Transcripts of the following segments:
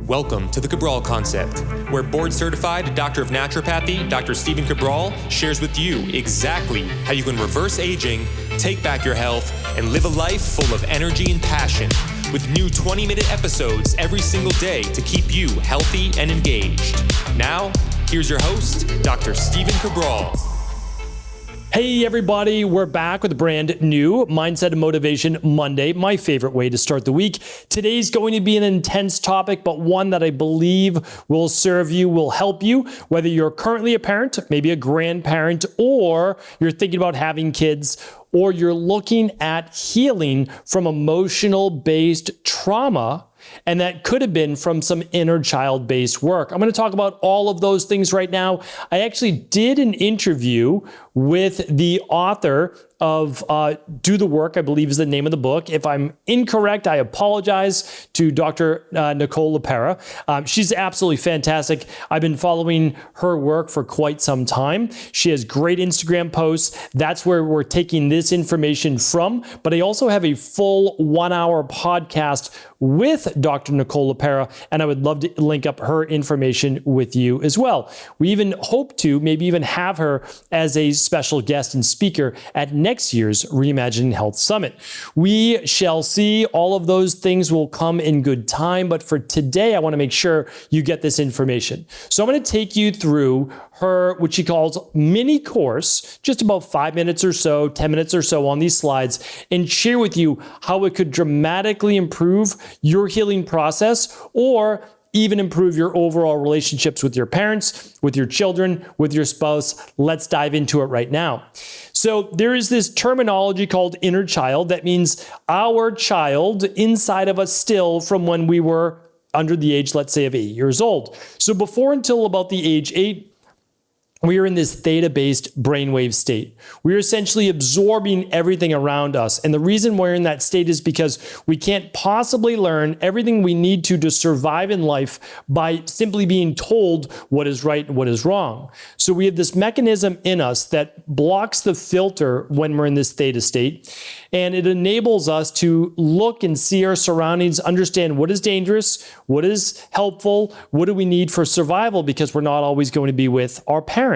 Welcome to the Cabral Concept, where board-certified Doctor of Naturopathy, Dr. Stephen Cabral, shares with you exactly how you can reverse aging, take back your health, and live a life full of energy and passion, with new 20-minute episodes every single day to keep you healthy and engaged. Now, here's your host, Dr. Stephen Cabral. Hey everybody, we're back with a brand new Mindset and Motivation Monday, my favorite way to start the week. Today's going to be an intense topic, but one that I believe will serve you, will help you, whether you're currently a parent, maybe a grandparent, or you're thinking about having kids, or you're looking at healing from emotional-based trauma, and that could have been from some inner child-based work. I'm going to talk about all of those things right now. I actually did an interview with the author of Do the Work, I believe is the name of the book. If I'm incorrect, I apologize to Dr. Nicole LaPera. She's absolutely fantastic. I've been following her work for quite some time. She has great Instagram posts. That's where we're taking this information from. But I also have a full 1-hour podcast with Dr. Nicole LaPera, and I would love to link up her information with you as well. We even hope to maybe even have her as a special guest and speaker at next year's Reimagining Health Summit. We shall see. All of those things will come in good time, but for today, I want to make sure you get this information. So I'm going to take you through her, what she calls mini course, just about 5 minutes or so, 10 minutes or so on these slides, and share with you how it could dramatically improve your healing process, or even improve your overall relationships with your parents, with your children, with your spouse. Let's dive into it right now. So there is this terminology called inner child. That means our child inside of us still from when we were under the age, let's say, of 8 years old. So before until about the age 8, we are in this theta-based brainwave state. We're essentially absorbing everything around us. And the reason we're in that state is because we can't possibly learn everything we need to survive in life by simply being told what is right and what is wrong. So we have this mechanism in us that blocks the filter when we're in this theta state. And it enables us to look and see our surroundings, understand what is dangerous, what is helpful, what do we need for survival, because we're not always going to be with our parents.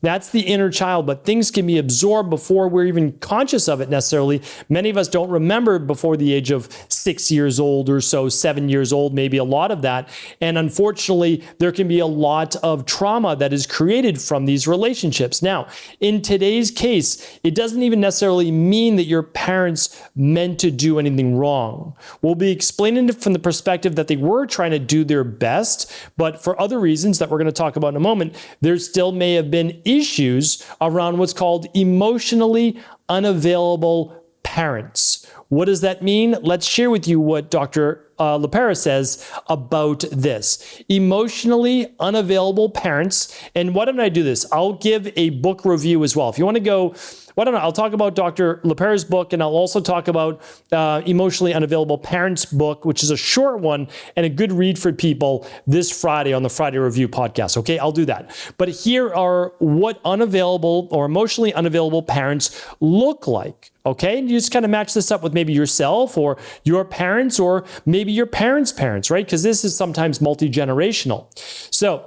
That's the inner child, but things can be absorbed before we're even conscious of it necessarily. Many of us don't remember before the age of 6 years old or so, 7 years old, maybe a lot of that. And unfortunately, there can be a lot of trauma that is created from these relationships. Now, in today's case, it doesn't even necessarily mean that your parents meant to do anything wrong. We'll be explaining it from the perspective that they were trying to do their best, but for other reasons that we're going to talk about in a moment, there still may have been issues around what's called emotionally unavailable parents. What does that mean? Let's share with you what Dr. LaPera says about this. Emotionally unavailable parents. And why don't I do this? I'll give a book review as well. If you want to go, I'll talk about Dr. LaPera's book, and I'll also talk about Emotionally Unavailable Parents book, which is a short one and a good read for people this Friday on the Friday Review podcast. Okay, I'll do that. But here are what unavailable or emotionally unavailable parents look like. Okay, and you just kind of match this up with maybe yourself or your parents or maybe your parents' parents, right? Because this is sometimes multi-generational. So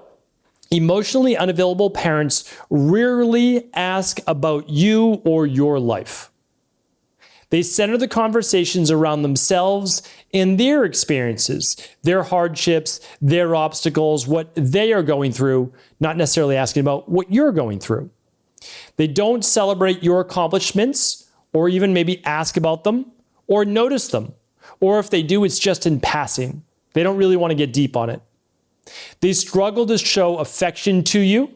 emotionally unavailable parents rarely ask about you or your life. They center the conversations around themselves and their experiences, their hardships, their obstacles, what they are going through, not necessarily asking about what you're going through. They don't celebrate your accomplishments or even maybe ask about them or notice them. Or if they do, it's just in passing. They don't really want to get deep on it. They struggle to show affection to you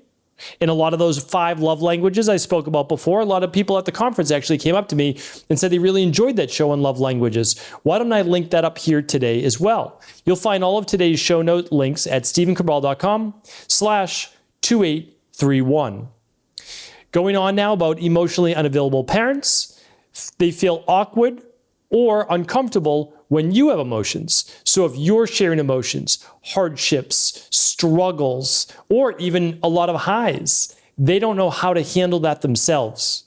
in a lot of those 5 love languages I spoke about before. A lot of people at the conference actually came up to me and said they really enjoyed that show on love languages. Why don't I link that up here today as well? You'll find all of today's show note links at stephencabral.com/2831. Going on now about emotionally unavailable parents. They feel awkward or uncomfortable when you have emotions. So if you're sharing emotions, hardships, struggles, or even a lot of highs, they don't know how to handle that themselves.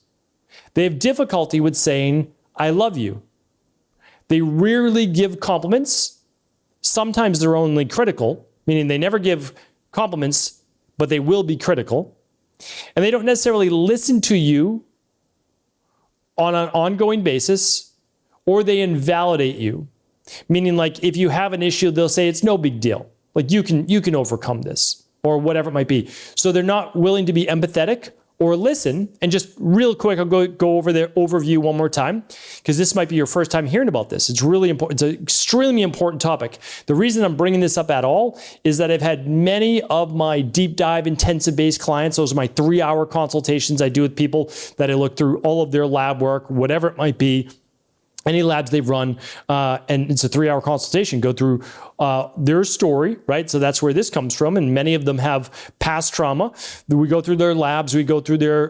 They have difficulty with saying, I love you. They rarely give compliments Sometimes they're only critical, meaning they never give compliments, but they will be critical. And they don't necessarily listen to you on an ongoing basis, or they invalidate you. Meaning, like, if you have an issue, they'll say it's no big deal. Like, you can overcome this, or whatever it might be. So they're not willing to be empathetic or listen. And just real quick, I'll go over the overview one more time, because this might be your first time hearing about this. It's really important. It's an extremely important topic. The reason I'm bringing this up at all is that I've had many of my deep dive intensive based clients. Those are my 3-hour consultations I do with people that I look through all of their lab work, whatever it might be. Any labs they've run, and it's a 3-hour consultation, go through their story, right? So that's where this comes from. And many of them have past trauma. We go through their labs, we go through their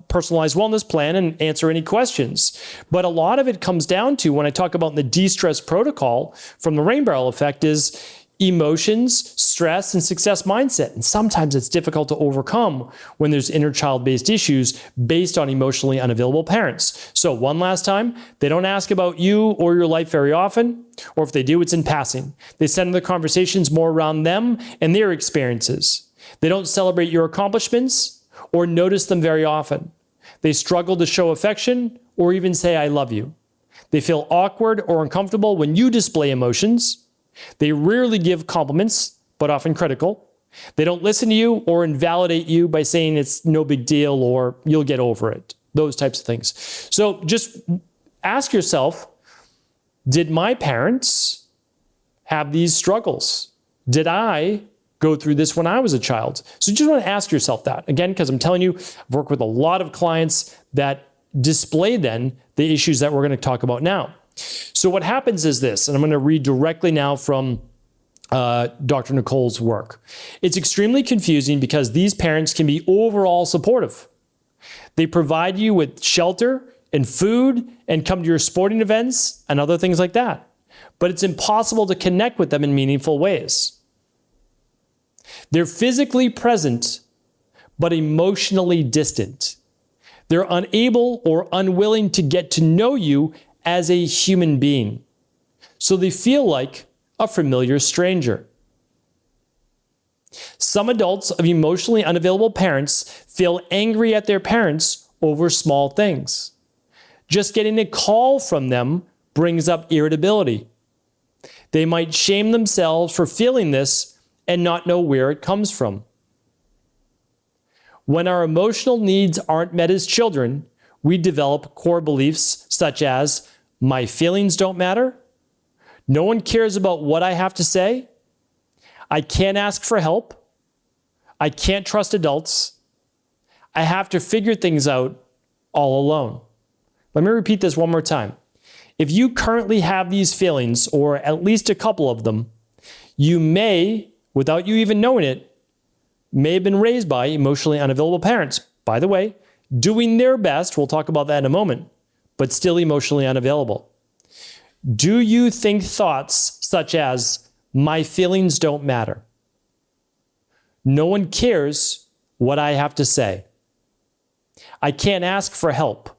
personalized wellness plan and answer any questions. But a lot of it comes down to, when I talk about the de-stress protocol from the rain barrel effect, is emotions, stress, and success mindset. And sometimes it's difficult to overcome when there's inner child-based issues based on emotionally unavailable parents. So one last time, they don't ask about you or your life very often, or if they do, it's in passing. They center their conversations more around them and their experiences. They don't celebrate your accomplishments or notice them very often. They struggle to show affection or even say, I love you. They feel awkward or uncomfortable when you display emotions. They rarely give compliments, but often critical. They don't listen to you or invalidate you by saying it's no big deal or you'll get over it. Those types of things. So just ask yourself, did my parents have these struggles? Did I go through this when I was a child? So you just want to ask yourself that. Again, because I'm telling you, I've worked with a lot of clients that display then the issues that we're going to talk about now. So what happens is this, and I'm going to read directly now from Dr. Nicole's work. It's extremely confusing because these parents can be overall supportive. They provide you with shelter and food and come to your sporting events and other things like that. But it's impossible to connect with them in meaningful ways. They're physically present, but emotionally distant. They're unable or unwilling to get to know you as a human being. So they feel like a familiar stranger. Some adults of emotionally unavailable parents feel angry at their parents over small things. Just getting a call from them brings up irritability. They might shame themselves for feeling this and not know where it comes from. When our emotional needs aren't met as children, we develop core beliefs such as, my feelings don't matter, no one cares about what I have to say, I can't ask for help, I can't trust adults, I have to figure things out all alone. Let me repeat this one more time. If you currently have these feelings, or at least a couple of them, you may, without you even knowing it, may have been raised by emotionally unavailable parents. By the way, doing their best, we'll talk about that in a moment, but still emotionally unavailable. Do you think thoughts such as, my feelings don't matter, no one cares what I have to say, I can't ask for help,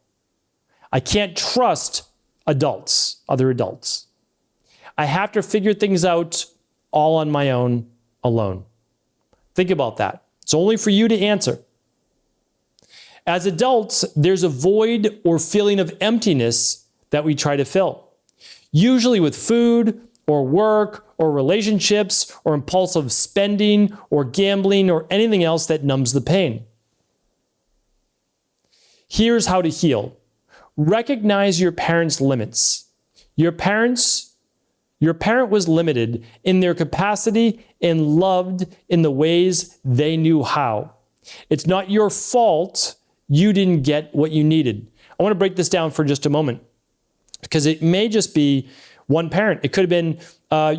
I can't trust adults, other adults, I have to figure things out all on my own, alone? Think about that. It's only for you to answer. As adults, there's a void or feeling of emptiness that we try to fill, usually with food or work or relationships or impulsive spending or gambling or anything else that numbs the pain. Here's how to heal. Recognize your parents' limits. Your parent was limited in their capacity and loved in the ways they knew how. It's not your fault you didn't get what you needed. I want to break this down for just a moment, because it may just be one parent. It could have been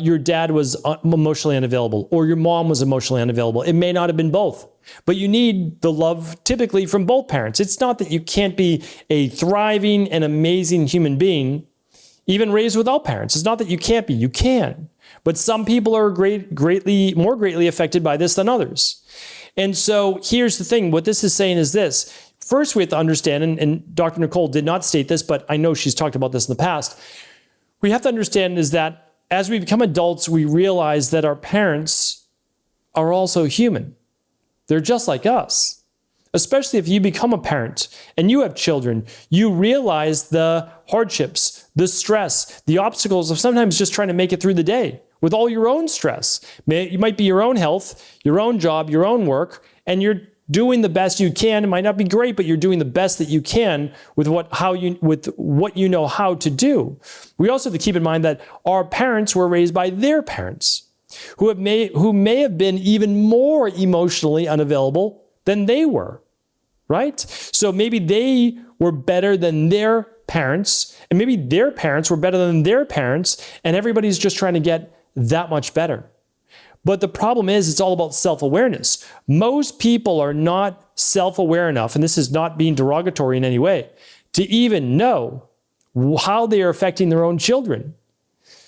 your dad was emotionally unavailable, or your mom was emotionally unavailable. It may not have been both, but you need the love typically from both parents. It's not that you can't be a thriving and amazing human being, even raised without parents. It's not that you can't be, you can. But some people are more greatly affected by this than others. And so here's the thing. What this is saying is this. First, we have to understand, and Dr. Nicole did not state this, but I know she's talked about this in the past. We have to understand is that as we become adults, we realize that our parents are also human. They're just like us. Especially if you become a parent and you have children, you realize the hardships, the stress, the obstacles of sometimes just trying to make it through the day with all your own stress. It might be your own health, your own job, your own work, and you're doing the best you can. It might not be great, but you're doing the best that you can with what you know how to do. We also have to keep in mind that our parents were raised by their parents, who may have been even more emotionally unavailable than they were. Right? So maybe they were better than their parents, and maybe their parents were better than their parents, and everybody's just trying to get that much better. But the problem is, it's all about self-awareness. Most people are not self-aware enough, and this is not being derogatory in any way, to even know how they are affecting their own children.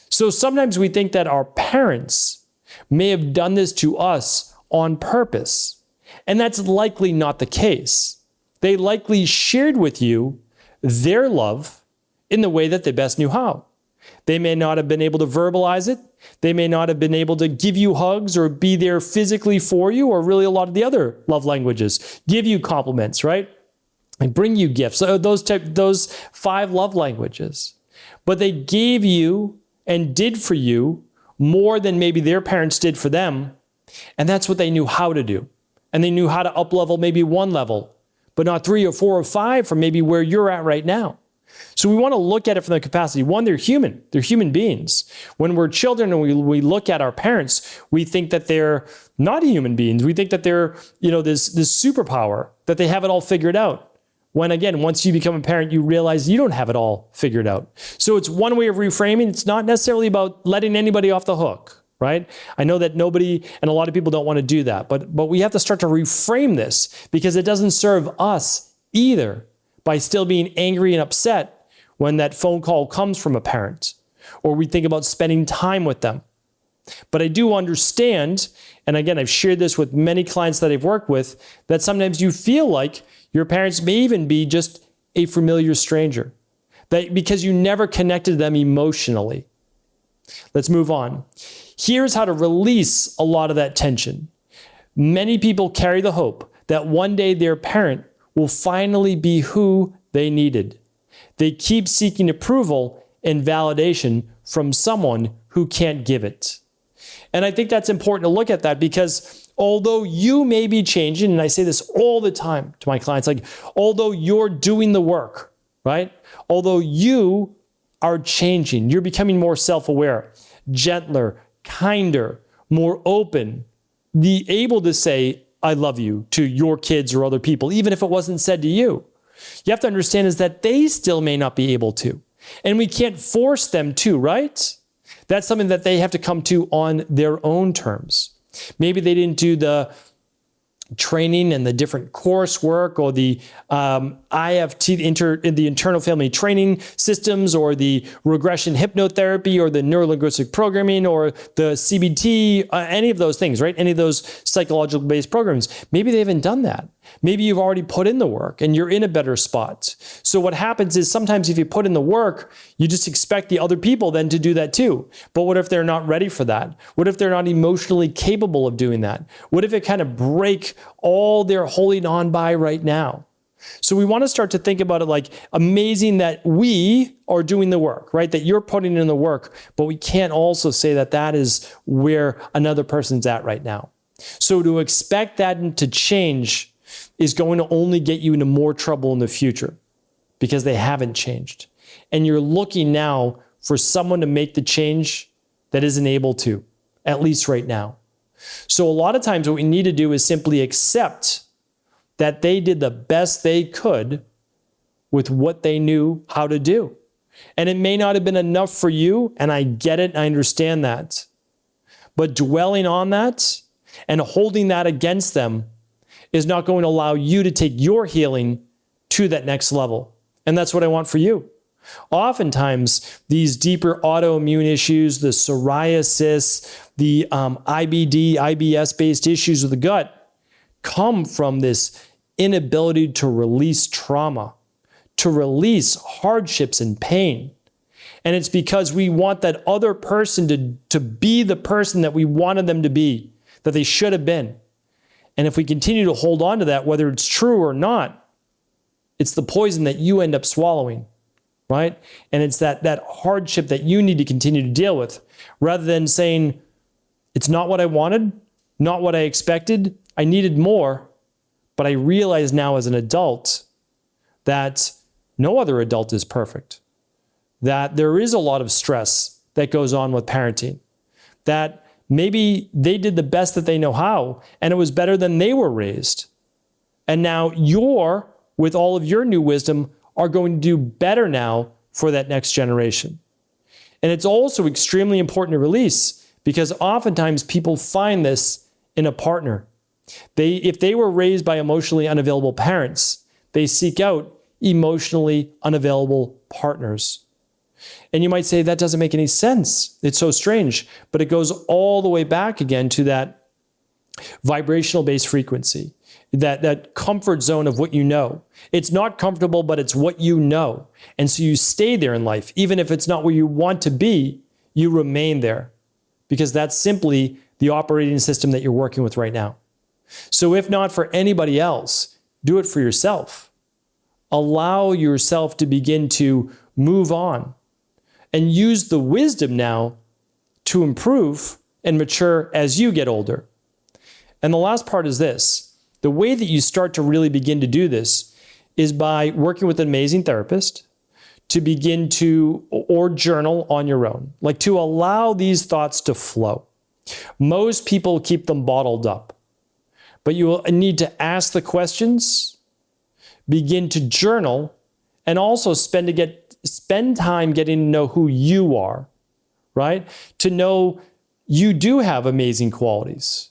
So sometimes we think that our parents may have done this to us on purpose. And that's likely not the case. They likely shared with you their love in the way that they best knew how. They may not have been able to verbalize it. They may not have been able to give you hugs or be there physically for you, or really a lot of the other love languages. Give you compliments, right? And bring you gifts. So those 5 love languages. But they gave you and did for you more than maybe their parents did for them. And that's what they knew how to do. And they knew how to up-level maybe 1 level, but not 3 or 4 or 5 from maybe where you're at right now. So we want to look at it from the capacity. 1, they're human. They're human beings. When we're children and we look at our parents, we think that they're not human beings. We think that they're, this superpower, that they have it all figured out. When again, once you become a parent, you realize you don't have it all figured out. So it's one way of reframing. It's not necessarily about letting anybody off the hook. Right? I know that nobody and a lot of people don't want to do that, but we have to start to reframe this, because it doesn't serve us either by still being angry and upset when that phone call comes from a parent, or we think about spending time with them. But I do understand, and again, I've shared this with many clients that I've worked with, that sometimes you feel like your parents may even be just a familiar stranger, that because you never connected them emotionally. Let's move on. Here's how to release a lot of that tension. Many people carry the hope that one day their parent will finally be who they needed. They keep seeking approval and validation from someone who can't give it. And I think that's important to look at that, because although you may be changing, and I say this all the time to my clients, like, although you're doing the work, right? Although you are changing, you're becoming more self-aware, gentler, kinder, more open, be able to say, I love you to your kids or other people, even if it wasn't said to you. You have to understand is that they still may not be able to. And we can't force them to, right? That's something that they have to come to on their own terms. Maybe they didn't do the training and the different coursework, or the IFT, the internal family training systems, or the regression hypnotherapy, or the neurolinguistic programming, or the CBT, any of those things, right? Any of those psychological based programs. Maybe they haven't done that. Maybe you've already put in the work and you're in a better spot. So what happens is sometimes if you put in the work, you just expect the other people then to do that too. But what if they're not ready for that? What if they're not emotionally capable of doing that? What if it kind of break all they're holding on by right now? So we want to start to think about it like amazing that we are doing the work, right? That you're putting in the work, but we can't also say that that is where another person's at right now. So to expect that to change is going to only get you into more trouble in the future, because they haven't changed. And you're looking now for someone to make the change that isn't able to, at least right now. So a lot of times what we need to do is simply accept that they did the best they could with what they knew how to do. And it may not have been enough for you, and I get it, I understand that. But dwelling on that and holding that against them is not going to allow you to take your healing to that next level. And that's what I want for you. Oftentimes, these deeper autoimmune issues, the psoriasis, the IBD, IBS-based issues of the gut come from this inability to release trauma, to release hardships and pain. And it's because we want that other person to be the person that we wanted them to be, that they should have been. And if we continue to hold on to that, whether it's true or not, it's the poison that you end up swallowing, right? And it's that hardship that you need to continue to deal with, rather than saying, it's not what I wanted, not what I expected, I needed more, but I realize now as an adult that no other adult is perfect, that there is a lot of stress that goes on with parenting, that maybe they did the best that they know how, and it was better than they were raised. And now you're, with all of your new wisdom, are going to do better now for that next generation. And it's also extremely important to release, because oftentimes people find this in a partner. If they were raised by emotionally unavailable parents, they seek out emotionally unavailable partners. And you might say, that doesn't make any sense. It's so strange. But it goes all the way back again to that vibrational based frequency, that comfort zone of what you know. It's not comfortable, but it's what you know. And so you stay there in life. Even if it's not where you want to be, you remain there, because that's simply the operating system that you're working with right now. So if not for anybody else, do it for yourself. Allow yourself to begin to move on and use the wisdom now to improve and mature as you get older. And the last part is this. The way that you start to really begin to do this is by working with an amazing therapist, to begin to, or journal on your own, like to allow these thoughts to flow. Most people keep them bottled up, but you will need to ask the questions, begin to journal, and also spend time getting to know who you are, right? To know you do have amazing qualities.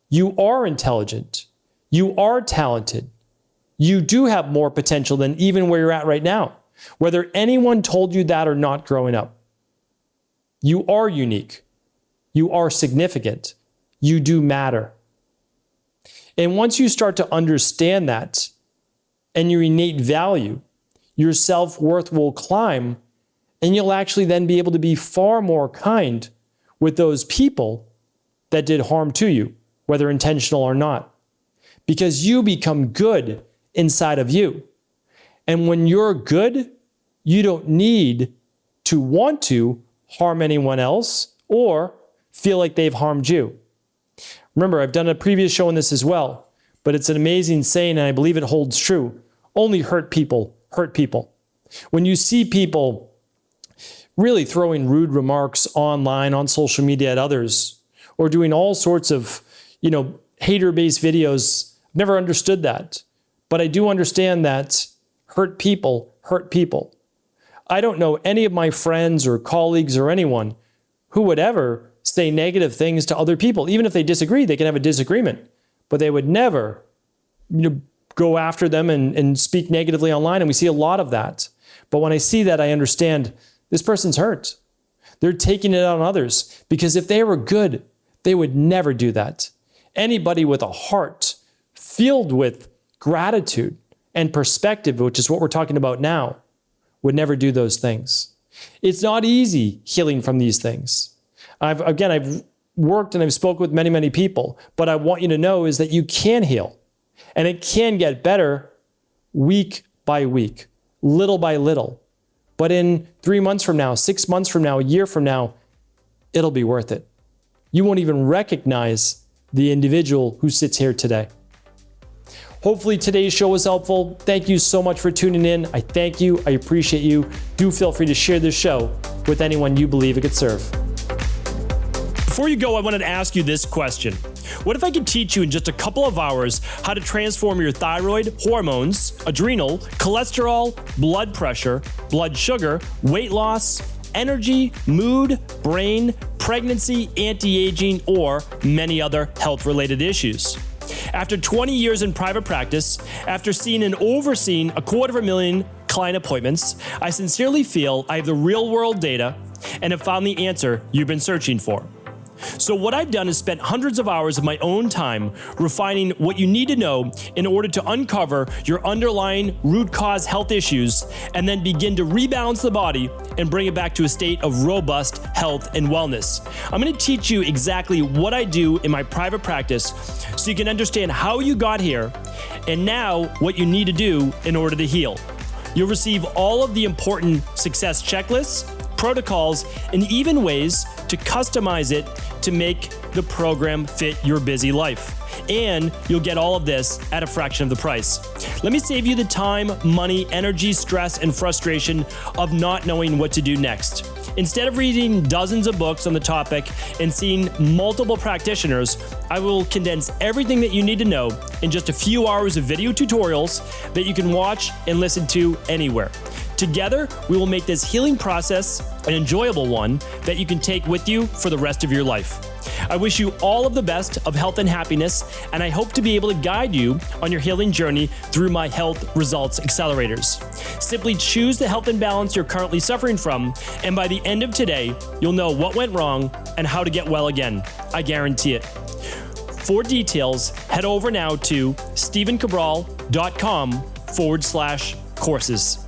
You are intelligent. You are talented. You do have more potential than even where you're at right now, whether anyone told you that or not growing up. You are unique. You are significant. You do matter. And once you start to understand that and your innate value, your self-worth will climb, and you'll actually then be able to be far more kind with those people that did harm to you, whether intentional or not, because you become good inside of you. And when you're good, you don't need to want to harm anyone else or feel like they've harmed you. Remember, I've done a previous show on this as well, but it's an amazing saying, and I believe it holds true. Only hurt people hurt people. When you see people really throwing rude remarks online, on social media at others, or doing all sorts of, hater-based videos, I've never understood that. But I do understand that hurt people hurt people. I don't know any of my friends or colleagues or anyone who would ever say negative things to other people. Even if they disagree, they can have a disagreement, but they would never, go after them and speak negatively online. And we see a lot of that. But when I see that, I understand this person's hurt. They're taking it out on others, because if they were good, they would never do that. Anybody with a heart filled with gratitude and perspective, which is what we're talking about now, would never do those things. It's not easy healing from these things. I've worked and I've spoken with many, many people, but I want you to know is that you can heal, and it can get better week by week, little by little. But in 3 months from now, 6 months from now, a year from now, it'll be worth it. You won't even recognize the individual who sits here today. Hopefully today's show was helpful. Thank you so much for tuning in. I thank you. I appreciate you. Do feel free to share this show with anyone you believe it could serve. Before you go, I wanted to ask you this question. What if I could teach you in just a couple of hours how to transform your thyroid, hormones, adrenal, cholesterol, blood pressure, blood sugar, weight loss, energy, mood, brain, pregnancy, anti-aging, or many other health-related issues? After 20 years in private practice, after seeing and overseeing 250,000 client appointments, I sincerely feel I have the real-world data and have found the answer you've been searching for. So what I've done is spent hundreds of hours of my own time refining what you need to know in order to uncover your underlying root cause health issues and then begin to rebalance the body and bring it back to a state of robust health and wellness. I'm going to teach you exactly what I do in my private practice so you can understand how you got here and now what you need to do in order to heal. You'll receive all of the important success checklists, protocols, and even ways to customize it to make the program fit your busy life. And you'll get all of this at a fraction of the price. Let me save you the time, money, energy, stress, and frustration of not knowing what to do next. Instead of reading dozens of books on the topic and seeing multiple practitioners, I will condense everything that you need to know in just a few hours of video tutorials that you can watch and listen to anywhere. Together, we will make this healing process an enjoyable one that you can take with you for the rest of your life. I wish you all of the best of health and happiness, and I hope to be able to guide you on your healing journey through my Health Results Accelerators. Simply choose the health imbalance you're currently suffering from, and by the end of today, you'll know what went wrong and how to get well again. I guarantee it. For details, head over now to stephencabral.com/courses.